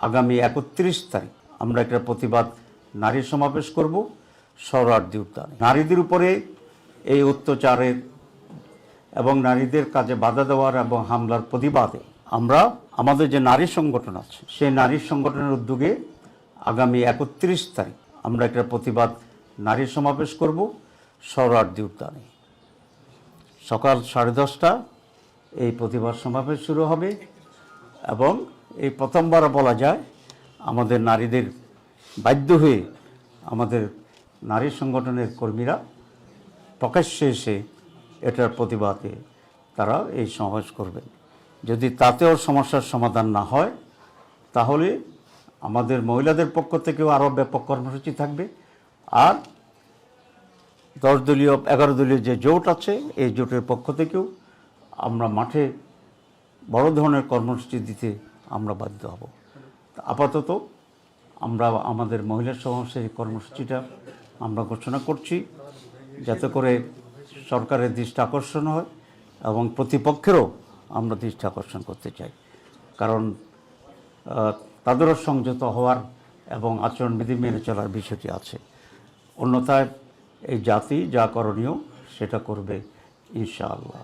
আগামী ৩১ তারিখ আমরা একটা প্রতিবাদ নারী সমাবেশ করব সোহরাওয়ার্দী উদ্যানে। নারীদের উপরে এই অত্যাচারের এবং নারীদের কাজে বাধা দেওয়ার এবং হামলার প্রতিবাদে আমরা আমাদের যে নারী সংগঠন আছে সেই নারী সংগঠনের উদ্যোগে আগামী ৩১ তারিখ আমরা একটা প্রতিবাদ নারী সমাবেশ করব সোহরাওয়ার্দী উদ্যানে। সকাল 10:30 এই প্রতিবাদ সমাবেশ শুরু হবে এবং এই প্রথমবার বলা যায় আমাদের নারীদের বাধ্য হয়ে আমাদের নারী সংগঠনের কর্মীরা প্রকাশ্যে এসে এটার প্রতিবাদে তারা এই সমাবেশ করবেন। যদি তাতেও সমস্যার সমাধান না হয় তাহলে আমাদের মহিলাদের পক্ষ থেকেও আরও ব্যাপক কর্মসূচি থাকবে। আর 11 দলীয় যে জোট আছে এই জোটের পক্ষ থেকেও আমরা মাঠে বড় ধরনের কর্মসূচি দিতে আমরা বাধ্য হব। আপাতত আমরা আমাদের মহিলা সমাবেশের কর্মসূচিটা আমরা ঘোষণা করছি যাতে করে সরকারের দৃষ্টি আকর্ষণ হয় এবং প্রতিপক্ষেরও আমরা দৃষ্টি আকর্ষণ করতে চাই, কারণ তাদেরও সংযত হওয়ার এবং আচরণবিধি মেনে চলার বিষয়টি আছে। অন্যথায় এই জাতি যা করণীয় সেটা করবে ইনশাআল্লাহ।